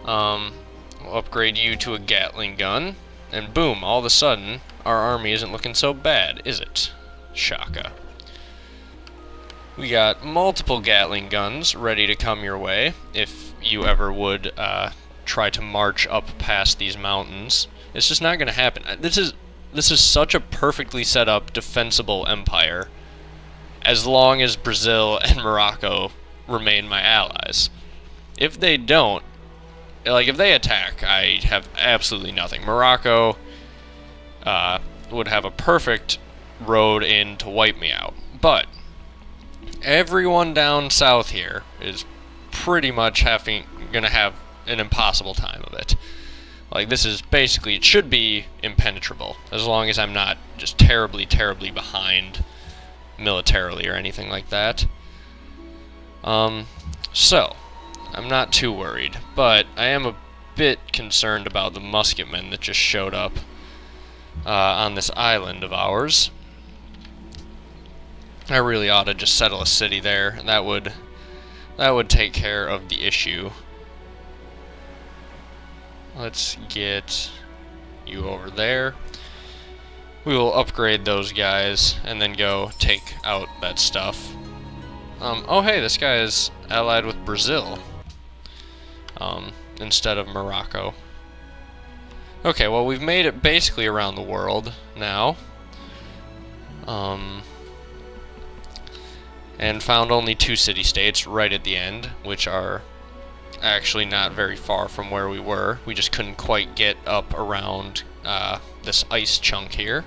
We'll upgrade you to a Gatling gun, and boom, all of a sudden, our army isn't looking so bad, is it? Shaka. We got multiple Gatling guns ready to come your way, if you ever would try to march up past these mountains. It's just not going to happen. This is such a perfectly set up, defensible empire, as long as Brazil and Morocco remain my allies. If they don't, like, if they attack, I have absolutely nothing. Morocco would have a perfect road in to wipe me out. But everyone down south here is pretty much gonna have an impossible time of it. Like, this is basically, it should be impenetrable, as long as I'm not just terribly, terribly behind militarily or anything like that. So, I'm not too worried, but I am a bit concerned about the musketmen that just showed up on this island of ours. I really ought to just settle a city there, and that would take care of the issue. Let's get you over there. We will upgrade those guys and then go take out that stuff. Oh hey, this guy is allied with Brazil instead of Morocco. Okay, well, we've made it basically around the world now. And found only 2 city-states right at the end, which are actually not very far from where we were. We just couldn't quite get up around this ice chunk here.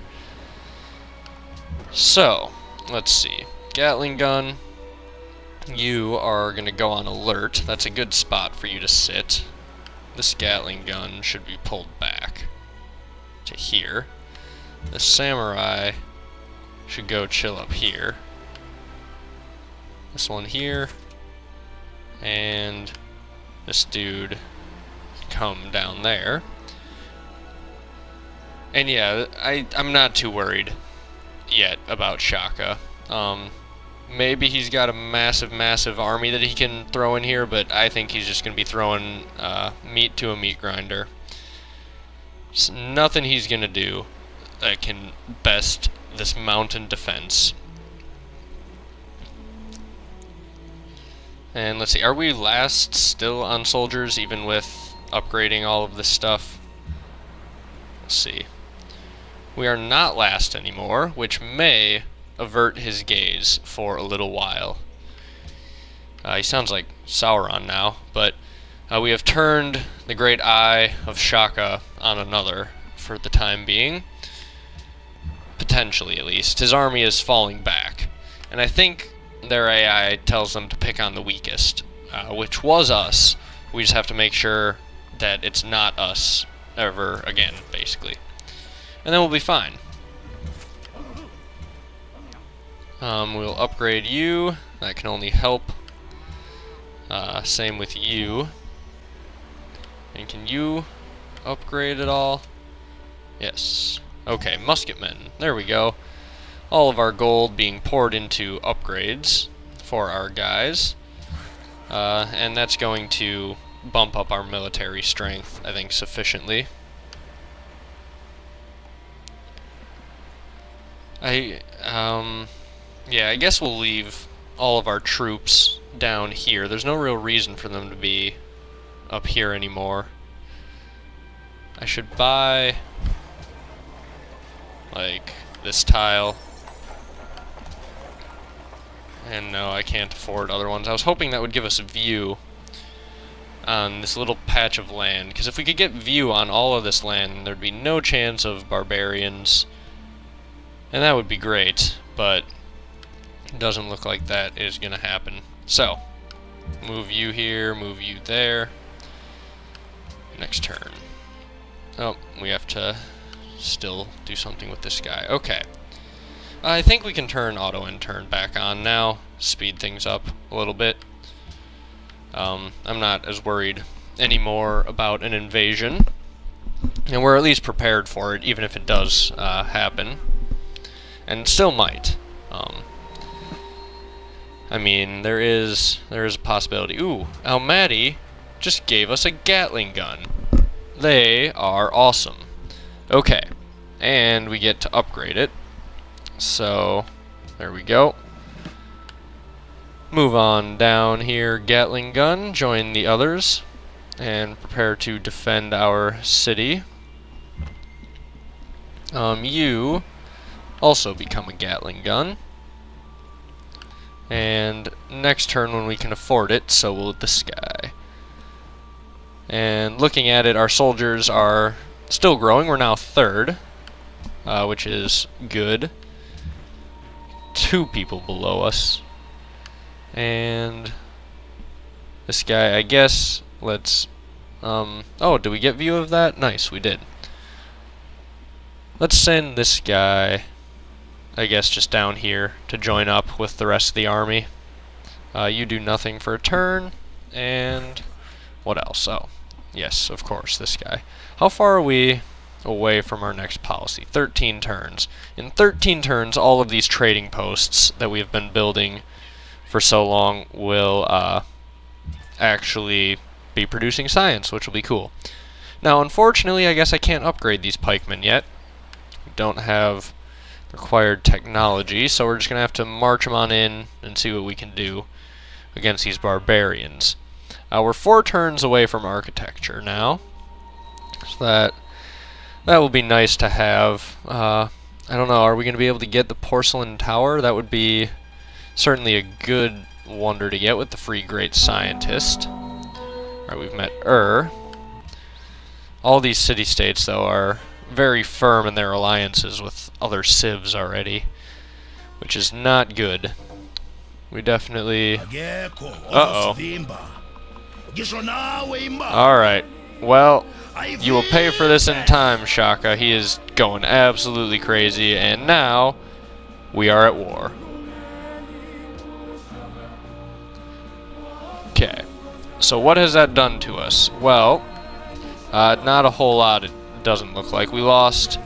So, let's see. Gatling gun, you are going to go on alert. That's a good spot for you to sit. This Gatling gun should be pulled back to here. The samurai should go chill up here. This one here, and this dude come down there. And yeah, I'm not too worried yet about Shaka. Maybe he's got a massive, massive army that he can throw in here, but I think he's just going to be throwing meat to a meat grinder. There's nothing he's going to do that can best this mountain defense. And let's see, are we last still on soldiers, even with upgrading all of this stuff? Let's see. We are not last anymore, which may avert his gaze for a little while. He sounds like Sauron now, but we have turned the great eye of Shaka on another for the time being. Potentially, at least. His army is falling back. And I think their AI tells them to pick on the weakest, which was us. We just have to make sure that it's not us ever again, basically. And then we'll be fine. We'll upgrade you. That can only help. Same with you. And can you upgrade at all? Yes. Okay, musketmen. There we go. All of our gold being poured into upgrades for our guys. And that's going to bump up our military strength, I think, sufficiently. Yeah, I guess we'll leave all of our troops down here. There's no real reason for them to be up here anymore. I should buy, like, this tile. And no, I can't afford other ones. I was hoping that would give us a view on this little patch of land, because if we could get view on all of this land, there'd be no chance of barbarians, and that would be great, but it doesn't look like that is going to happen. So, move you here, move you there. Next turn. Oh, we have to still do something with this guy. Okay. I think we can turn auto-intern back on now, speed things up a little bit. I'm not as worried anymore about an invasion, and we're at least prepared for it, even if it does happen, and still might. I mean, there is a possibility. Ooh, Almaty just gave us a Gatling gun. They are awesome. Okay, and we get to upgrade it. So, there we go. Move on down here, Gatling gun, join the others, and prepare to defend our city. You also become a Gatling gun. And next turn when we can afford it, so will this guy. And looking at it, our soldiers are still growing. We're now third, which is good. 2 people below us. And this guy, I guess, let's... oh, did we get view of that? Nice, we did. Let's send this guy, I guess, just down here to join up with the rest of the army. You do nothing for a turn, and what else? Oh, yes, of course, this guy. How far are we away from our next policy? 13 turns. In 13 turns, all of these trading posts that we have been building for so long will actually be producing science, which will be cool. Now, unfortunately, I guess I can't upgrade these pikemen yet. We don't have required technology, so we're just going to have to march them on in and see what we can do against these barbarians. We're 4 turns away from architecture now, so that will be nice to have. I don't know, are we going to be able to get the porcelain tower? That would be certainly a good wonder to get with the free great scientist. Alright, we've met All these city-states, though, are very firm in their alliances with other civs already, which is not good. We definitely... Uh-oh. Alright, well, you will pay for this in time, Shaka. He is going absolutely crazy, and now we are at war. Okay, so what has that done to us? Well, not a whole lot, it doesn't look like. We lost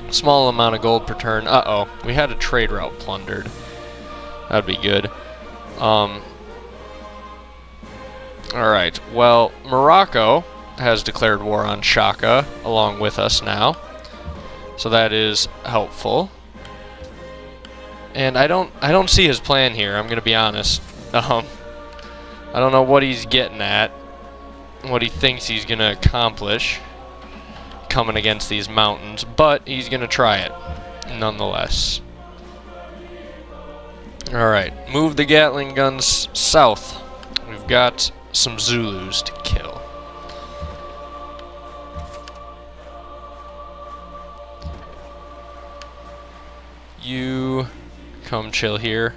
a small amount of gold per turn. Uh-oh, we had a trade route plundered. That'd be good. Alright, well, Morocco has declared war on Shaka along with us now, so that is helpful. And I don't see his plan here, I'm gonna be honest. I don't know what he's getting at, what he thinks he's going to accomplish coming against these mountains, but he's going to try it nonetheless. Alright, move the Gatling guns south. We've got some Zulus to kill. You come chill here.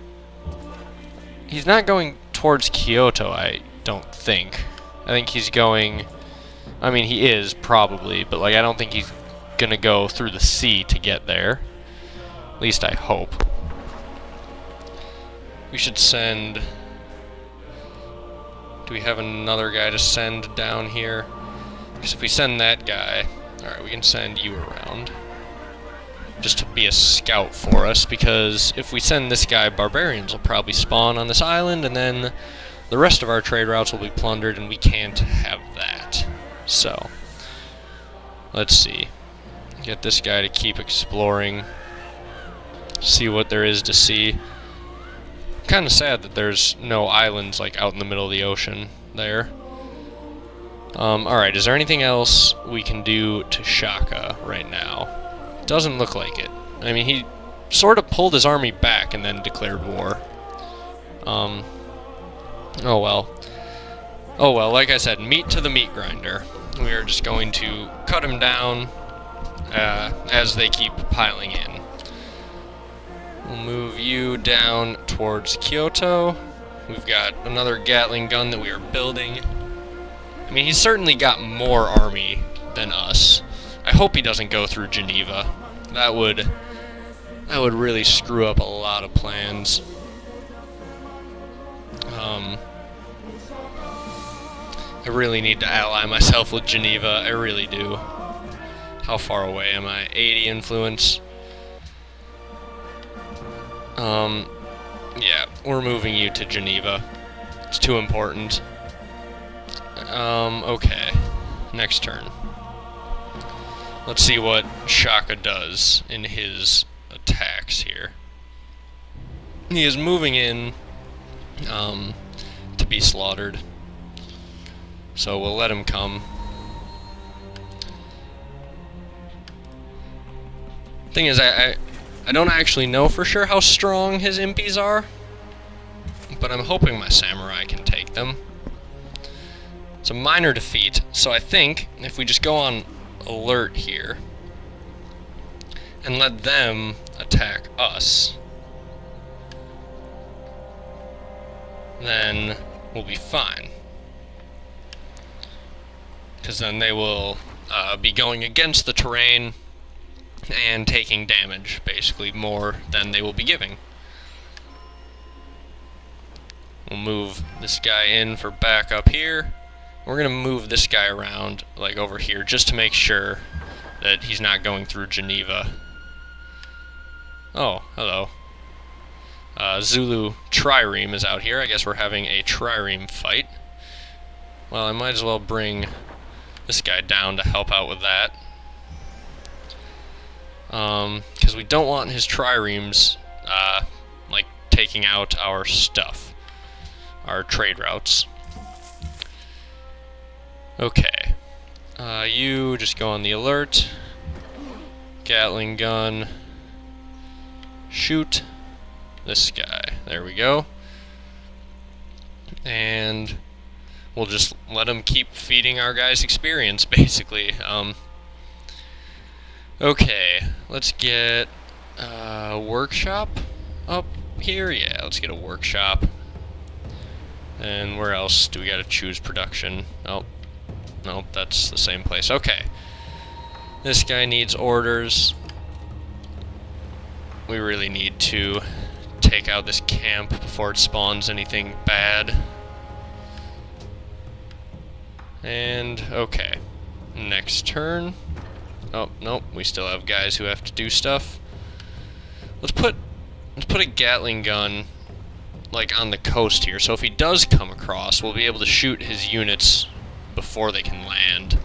He's not going towards Kyoto, I don't think. I think he's going... I mean, he is, probably, but, like, I don't think he's gonna go through the sea to get there. At least I hope. We should send... Do we have another guy to send down here? Because if we send that guy... Alright, we can send you around. Just to be a scout for us, because if we send this guy, barbarians will probably spawn on this island, and then the rest of our trade routes will be plundered, and we can't have that. So, let's see. Get this guy to keep exploring, see what there is to see. Kind of sad that there's no islands, like, out in the middle of the ocean there. Alright, is there anything else we can do to Shaka right now? Doesn't look like it. I mean, he sort of pulled his army back and then declared war. Oh well. Oh well, like I said, meat to the meat grinder. We are just going to cut him down as they keep piling in. We'll move you down towards Kyoto. We've got another Gatling gun that we are building. I mean, he's certainly got more army than us. I hope he doesn't go through Geneva. That would really screw up a lot of plans. I really need to ally myself with Geneva. I really do. How far away am I? 80 influence. Yeah, we're moving you to Geneva. It's too important. Okay. Next turn. Let's see what Shaka does in his attacks here. He is moving in to be slaughtered. So we'll let him come. Thing is, I don't actually know for sure how strong his impies are, but I'm hoping my samurai can take them. It's a minor defeat, so I think if we just go on alert here and let them attack us, then we'll be fine. Because then they will be going against the terrain and taking damage, basically more than they will be giving. We'll move this guy in for backup here. We're going to move this guy around, like over here, just to make sure that he's not going through Geneva. Oh, hello. Zulu Trireme is out here. I guess we're having a Trireme fight. Well, I might as well bring this guy down to help out with that. Because we don't want his Triremes, like, taking out our stuff. Our trade routes. Okay. You just go on the alert. Gatling gun. Shoot this guy. There we go. And we'll just let him keep feeding our guys experience, basically. Okay, let's get a workshop up here. Yeah, let's get a workshop. And where else do we gotta choose production? Oh, nope, that's the same place. Okay. This guy needs orders. We really need to take out this camp before it spawns anything bad. And, okay. Next turn. Oh, nope, we still have guys who have to do stuff. Let's put a Gatling gun, like, on the coast here, so if he does come across, we'll be able to shoot his units before they can land.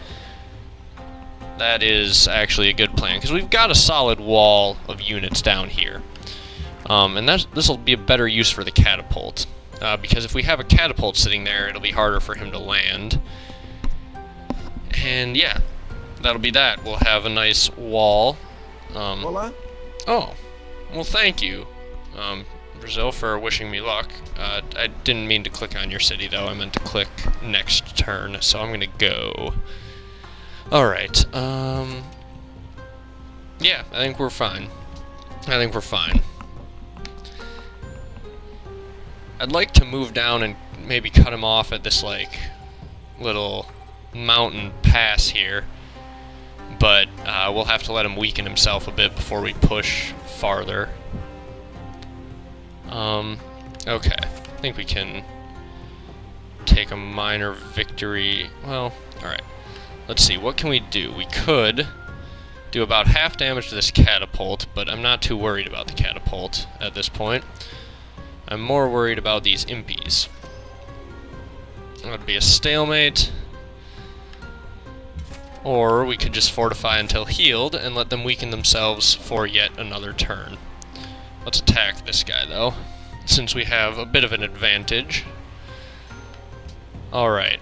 That is actually a good plan, because we've got a solid wall of units down here. And this will be a better use for the catapult, because if we have a catapult sitting there, it'll be harder for him to land. And yeah, that'll be that. We'll have a nice wall. Hola? Oh, well, thank you, Brazil, for wishing me luck. I didn't mean to click on your city, though. I meant to click next turn, so I'm gonna go. Alright, yeah, I think we're fine. I'd like to move down and maybe cut him off at this, like, little mountain pass here. But we'll have to let him weaken himself a bit before we push farther. Okay. I think we can take a minor victory. Well, alright. Let's see, what can we do? We could do about half damage to this catapult, but I'm not too worried about the catapult at this point. I'm more worried about these impies. That would be a stalemate. Or we could just fortify until healed and let them weaken themselves for yet another turn. Let's attack this guy, though, since we have a bit of an advantage. Alright.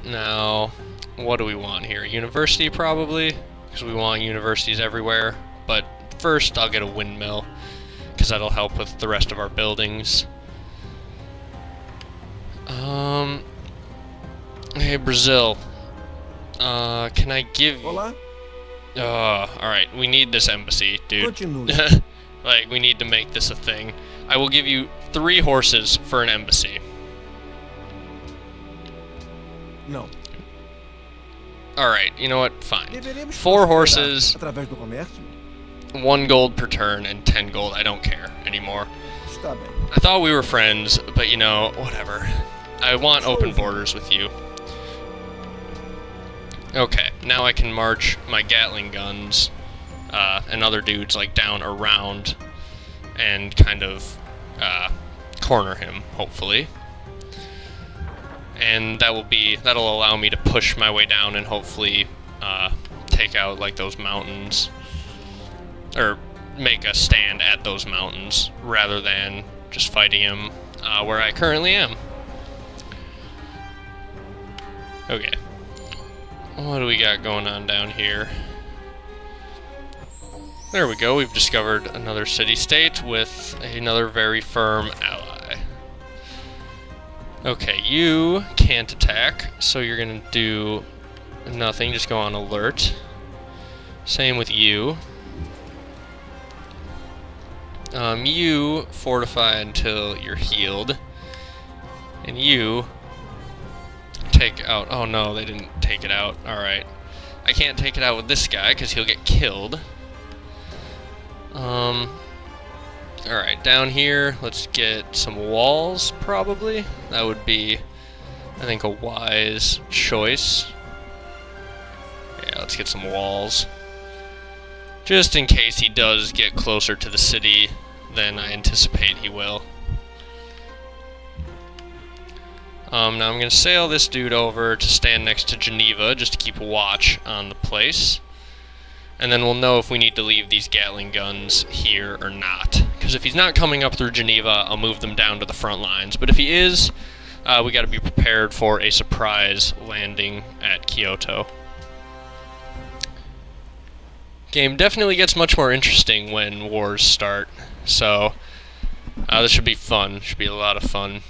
Now, what do we want here? University, probably, because we want universities everywhere. But first, I'll get a windmill, because that'll help with the rest of our buildings. Hey, Brazil. Can I give... Hola? Alright, we need this embassy, dude. Like, we need to make this a thing. I will give you 3 horses for an embassy. No. Alright, you know what? Fine. 4 horses, 1 gold per turn, and 10 gold. I don't care anymore. I thought we were friends, but you know, whatever. I want open borders with you. Okay, now I can march my Gatling guns and other dudes like down around and kind of corner him, hopefully. and that'll allow me to push my way down and hopefully take out like those mountains, or make a stand at those mountains rather than just fighting him where I currently am. Okay, what do we got going on down here? There we go, we've discovered another city-state with another very firm ally. Okay, you can't attack, so you're gonna do nothing, just go on alert. Same with you. You fortify until you're healed. And you take out... Oh no, they didn't take it out. Alright. I can't take it out with this guy, because he'll get killed. Alright, down here, let's get some walls, probably. That would be, I think, a wise choice. Yeah, let's get some walls. Just in case he does get closer to the city than I anticipate he will. Now I'm going to sail this dude over to stand next to Geneva, just to keep a watch on the place. And then we'll know if we need to leave these Gatling guns here or not. Because if he's not coming up through Geneva, I'll move them down to the front lines. But if he is, we got to be prepared for a surprise landing at Kyoto. Game definitely gets much more interesting when wars start. So, this should be fun. Should be a lot of fun.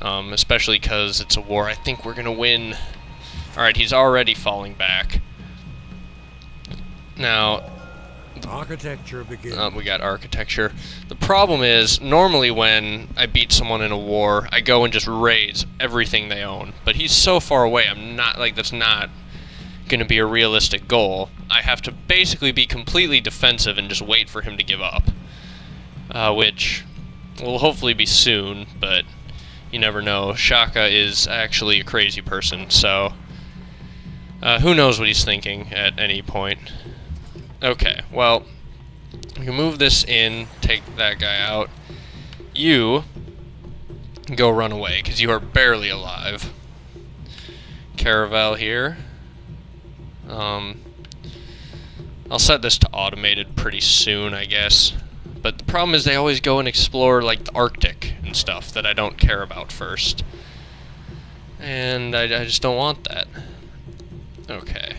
Especially because it's a war I think we're going to win. Alright, he's already falling back. Now, architecture begins. We got architecture. The problem is, normally when I beat someone in a war, I go and just raise everything they own. But he's so far away, I'm not, like, that's not going to be a realistic goal. I have to basically be completely defensive and just wait for him to give up. Which will hopefully be soon, but you never know. Shaka is actually a crazy person, so who knows what he's thinking at any point. Okay, well, we can move this in, take that guy out. You go run away, because you are barely alive. Caravel here. I'll set this to automated pretty soon, I guess. But the problem is they always go and explore, like, the Arctic and stuff that I don't care about first. And I just don't want that. Okay.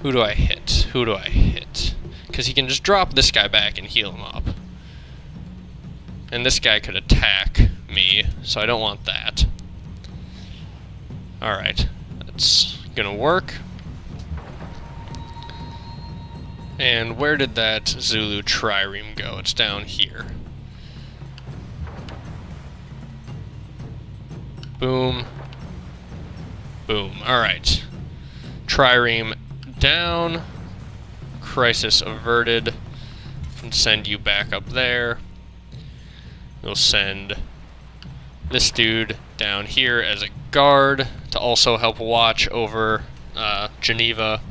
Who do I hit? Who do I hit? Because he can just drop this guy back and heal him up. And this guy could attack me, so I don't want that. Alright. That's gonna work. And where did that Zulu trireme go? It's down here. Boom. Boom. Alright. Trireme down. Crisis averted. And send you back up there. We'll send this dude down here as a guard to also help watch over Geneva.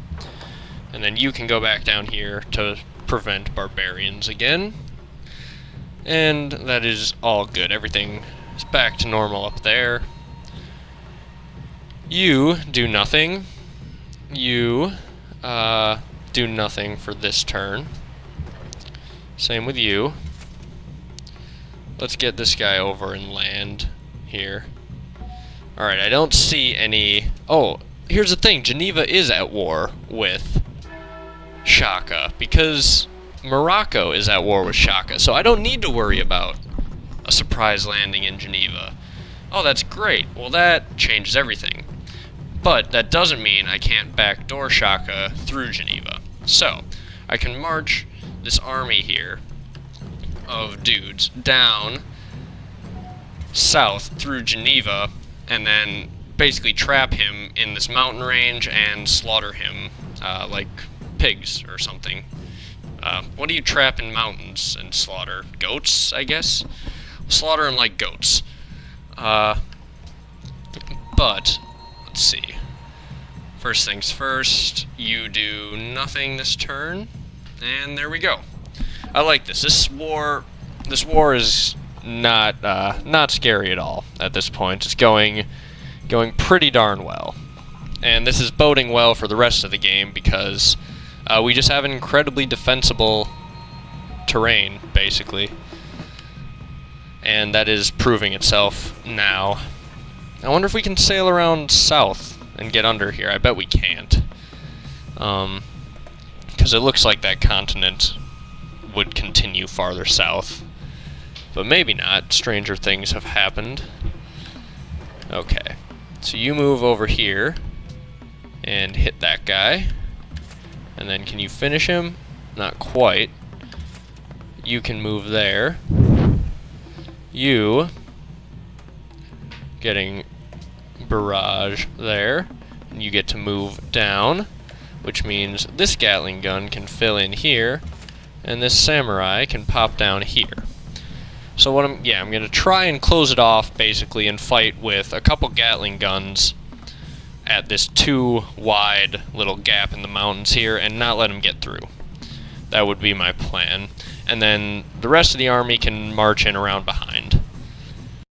And then you can go back down here to prevent barbarians again. And that is all good. Everything is back to normal up there. You do nothing. You do nothing for this turn. Same with you. Let's get this guy over and land here. Alright, I don't see any... Oh, here's the thing. Geneva is at war with Shaka, because Morocco is at war with Shaka, so I don't need to worry about a surprise landing in Geneva. Oh, that's great. Well, that changes everything. But that doesn't mean I can't backdoor Shaka through Geneva. So, I can march this army here of dudes down south through Geneva, and then basically trap him in this mountain range and slaughter him like pigs or something. What do you trap in mountains and slaughter? Goats, I guess? Slaughter them like goats. But, let's see. First things first, you do nothing this turn, and there we go. I like this. This war is not scary at all at this point. It's going going pretty darn well. And this is boding well for the rest of the game because we just have an incredibly defensible terrain, basically. And that is proving itself now. I wonder if we can sail around south and get under here. I bet we can't. Because it looks like that continent would continue farther south. But maybe not. Stranger things have happened. Okay. So you move over here and hit that guy. And then can you finish him? Not quite. You can move there. You getting barrage there. And you get to move down, which means this Gatling gun can fill in here, and this samurai can pop down here. So what I'm going to try and close it off basically and fight with a couple Gatling guns at this too wide little gap in the mountains here and not let them get through. That would be my plan. And then the rest of the army can march in around behind.